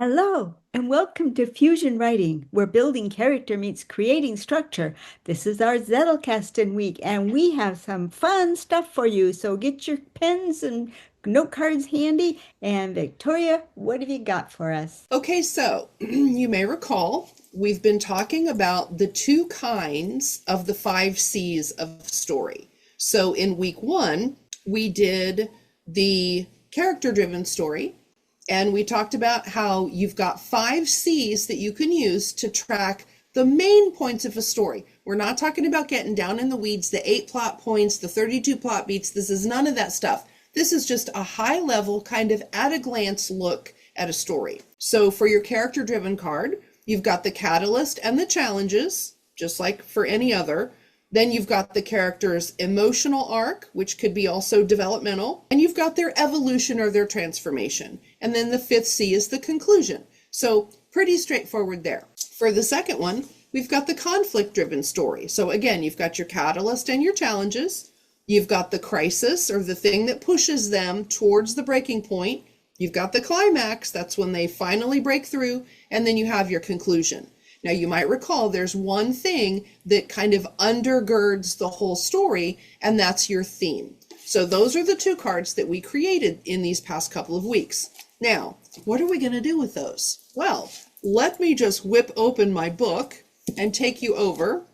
Hello, and welcome to Fusion Writing, where building character meets creating structure. This is our Zettelkasten week, and we have some fun stuff for you. So get your pens and note cards handy. And Victoria, what have you got for us? Okay, so you may recall we've been talking about the two kinds of the 5 C's of story. So in week 1, we did the character-driven story, and we talked about how you've got 5 C's that you can use to track the main points of a story. We're not talking about getting down in the weeds, the 8 plot points, the 32 plot beats. This is none of that stuff. This is just a high level kind of at a glance look at a story. So for your character driven card, you've got the catalyst and the challenges, just like for any other. Then you've got the character's emotional arc, which could be also developmental, and you've got their evolution or their transformation. And then the 5th C is the conclusion. So pretty straightforward there. For the second one, we've got the conflict driven story. So again, you've got your catalyst and your challenges. You've got the crisis, or the thing that pushes them towards the breaking point. You've got the climax, that's when they finally break through, and then you have your conclusion. Now you might recall there's one thing that kind of undergirds the whole story, and that's your theme. So those are the 2 cards that we created in these past couple of weeks. Now, what are we going to do with those? Well, let me just whip open my book and take you over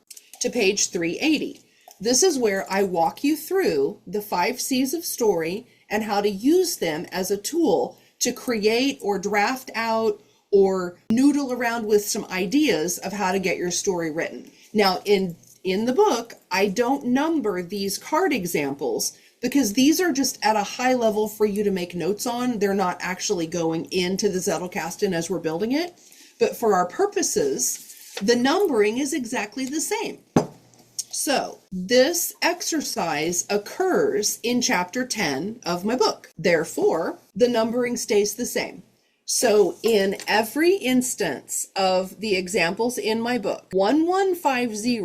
to page 380. This is where I walk you through the 5 C's of story and how to use them as a tool to create or draft out or noodle around with some ideas of how to get your story written. Now, in the book, I don't number these card examples because these are just at a high level for you to make notes on. They're not actually going into the Zettelkasten as we're building it. But for our purposes, the numbering is exactly the same. So this exercise occurs in chapter 10 of my book. Therefore, the numbering stays the same. So in every instance of the examples in my book, 1150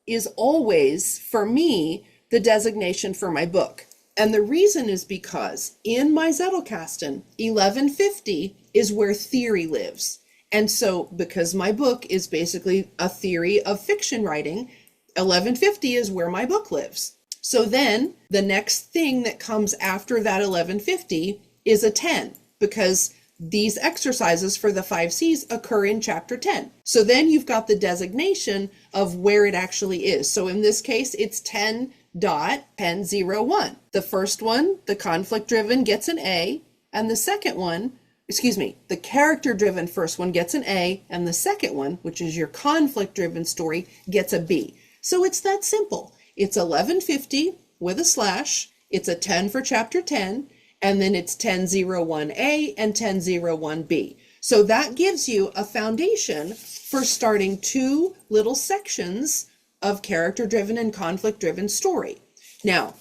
is always, for me, the designation for my book. And the reason is because in my Zettelkasten, 1150 is where theory lives. And so because my book is basically a theory of fiction writing, 1150 is where my book lives. So then the next thing that comes after that 1150 is a 10, because these exercises for the 5 C's occur in chapter 10. So then you've got the designation of where it actually is. So in this case, it's 10.1001. The first one, the conflict driven, gets an A, and the second one, the character driven first one gets an A, and the second one, which is your conflict driven story, gets a B. So it's that simple. It's 1150 with a slash, it's a 10 for chapter 10, and then it's 1001A and 1001B. So that gives you a foundation for starting 2 little sections of character-driven and conflict-driven story. Now,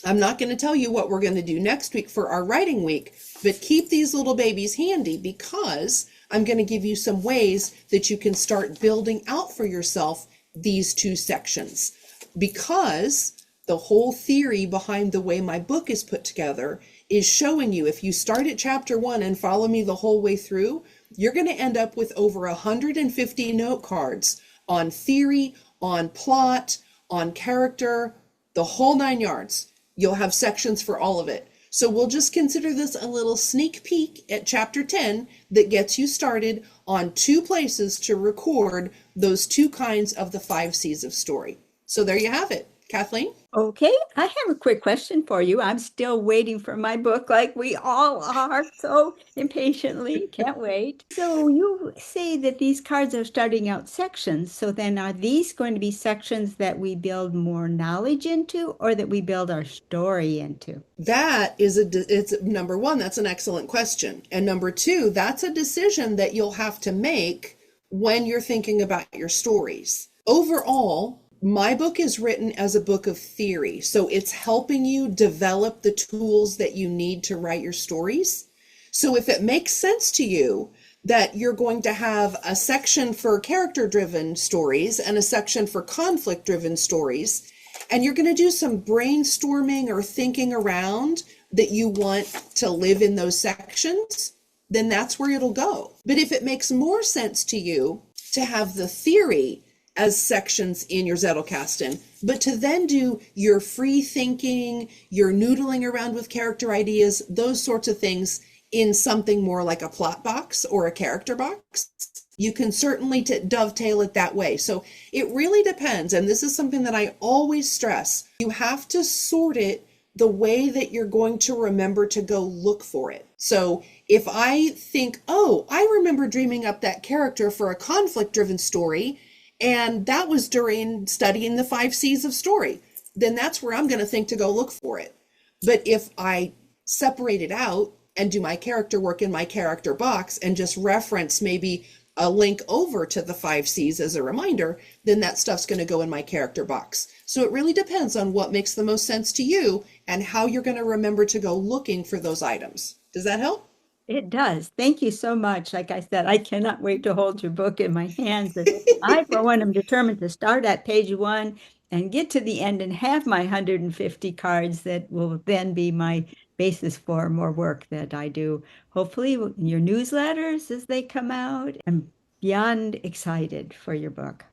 I'm not going to tell you what we're going to do next week for our writing week, but keep these little babies handy because I'm going to give you some ways that you can start building out for yourself these 2 sections. Because the whole theory behind the way my book is put together is showing you, if you start at chapter 1 and follow me the whole way through, you're going to end up with over 150 note cards on theory, on plot, on character, the whole 9 yards. You'll have sections for all of it. So we'll just consider this a little sneak peek at chapter 10 that gets you started on 2 places to record those 2 kinds of the 5 C's of story. So there you have it. Kathleen? Okay, I have a quick question for you. I'm still waiting for my book, like we all are, so impatiently. Can't wait. So you say that these cards are starting out sections. So then are these going to be sections that we build more knowledge into or that we build our story into? That is it's number 1, that's an excellent question. And number 2, that's a decision that you'll have to make when you're thinking about your stories. Overall, my book is written as a book of theory, so it's helping you develop the tools that you need to write your stories. So if it makes sense to you that you're going to have a section for character-driven stories and a section for conflict-driven stories, and you're going to do some brainstorming or thinking around that you want to live in those sections, then that's where it'll go. But if it makes more sense to you to have the theory as sections in your Zettelkasten, but to then do your free thinking, your noodling around with character ideas, those sorts of things in something more like a plot box or a character box, you can certainly dovetail it that way. So it really depends. And this is something that I always stress. You have to sort it the way that you're going to remember to go look for it. So if I think, oh, I remember dreaming up that character for a conflict-driven story, and that was during studying the 5 C's of story, then that's where I'm going to think to go look for it. But if I separate it out and do my character work in my character box and just reference maybe a link over to the 5 C's as a reminder, then that stuff's going to go in my character box. So it really depends on what makes the most sense to you and how you're going to remember to go looking for those items. Does that help? It does. Thank you so much. Like I said, I cannot wait to hold your book in my hands. And I, for one, am determined to start at page 1 and get to the end and have my 150 cards that will then be my basis for more work that I do. Hopefully, in your newsletters as they come out. I'm beyond excited for your book.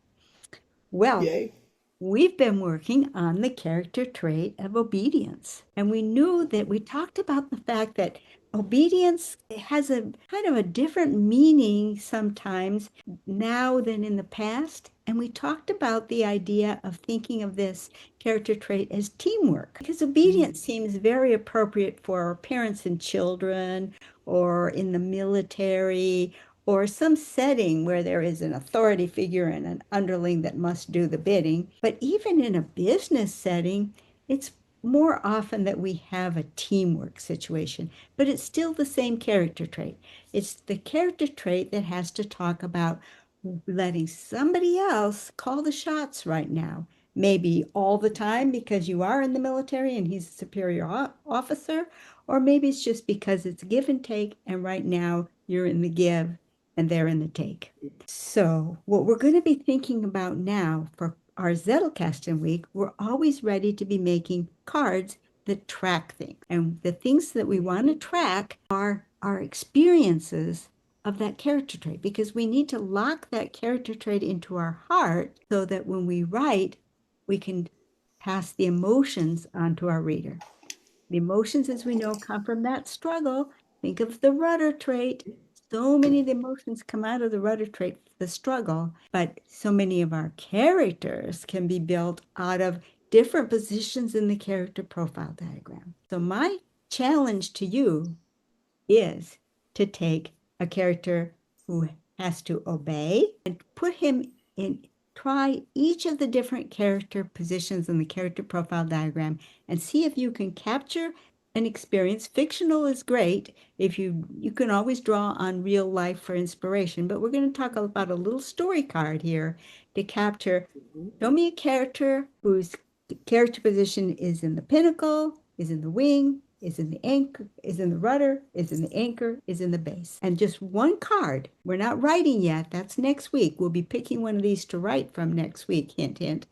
Well, Yay. we've been working on the character trait of obedience, and we knew that we talked about the fact that obedience has a kind of a different meaning sometimes now than in the past. And we talked about the idea of thinking of this character trait as teamwork, because obedience seems very appropriate for parents and children, or in the military, or some setting where there is an authority figure and an underling that must do the bidding. But even in a business setting, it's more often that we have a teamwork situation, but it's still the same character trait. It's the character trait that has to talk about letting somebody else call the shots right now. Maybe all the time because you are in the military and he's a superior officer, or maybe it's just because it's give and take, and right now you're in the give and they're in the take. So, what we're going to be thinking about now for our Zettelkasten week, we're always ready to be making cards that track things. And the things that we want to track are our experiences of that character trait, because we need to lock that character trait into our heart so that when we write, we can pass the emotions onto our reader. The emotions, as we know, come from that struggle. Think of the rudder trait. So many of the emotions come out of the rudder trait, the struggle, but so many of our characters can be built out of different positions in the character profile diagram. So my challenge to you is to take a character who has to obey and put him in, try each of the different character positions in the character profile diagram and see if you can capture an experience. Fictional is great. If you can always draw on real life for inspiration, but we're going to talk about a little story card here to capture. Show me a character whose character position is in the pinnacle, is in the wing, is in the anchor, is in the rudder, is in the anchor, is in the base. And just one card. We're not writing yet. That's next week. We'll be picking one of these to write from next week, hint, hint.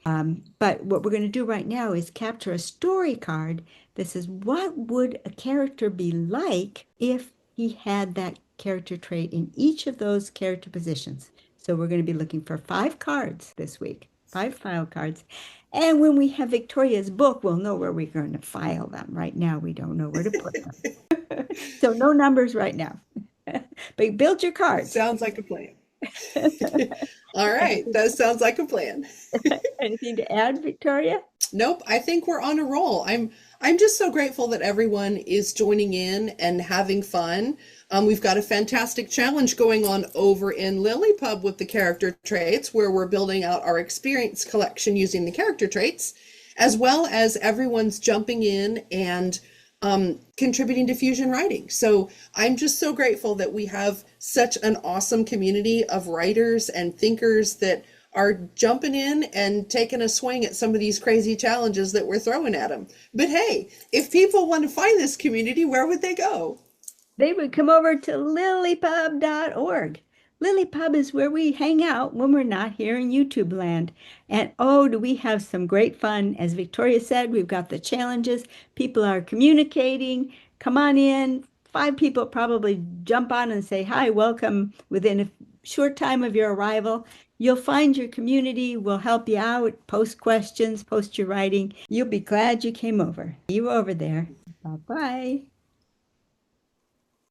But what we're going to do right now is capture a story card that says, what would a character be like if he had that character trait in each of those character positions? So we're going to be looking for 5 cards this week, 5 file cards. And when we have Victoria's book, we'll know where we're going to file them. Right now, we don't know where to put them. So no numbers right now. But build your cards. Sounds like a plan. All right, that sounds like a plan. Anything to add, Victoria? Nope, I think we're on a roll. I'm just so grateful that everyone is joining in and having fun. We've got a fantastic challenge going on over in LiLLiPub with the character traits, where we're building out our experience collection using the character traits, as well as everyone's jumping in and contributing to fusion writing. So I'm just so grateful that we have such an awesome community of writers and thinkers that are jumping in and taking a swing at some of these crazy challenges that we're throwing at them. But hey, if people want to find this community, where would they go? They would come over to LiLLiPub.org. LiLLiPub is where we hang out when we're not here in YouTube land. And oh, do we have some great fun. As Victoria said, we've got the challenges. People are communicating. Come on in, 5 people probably jump on and say, hi, welcome within a short time of your arrival. You'll find your community will help you out, post questions, post your writing. You'll be glad you came over. You over there. Bye-bye.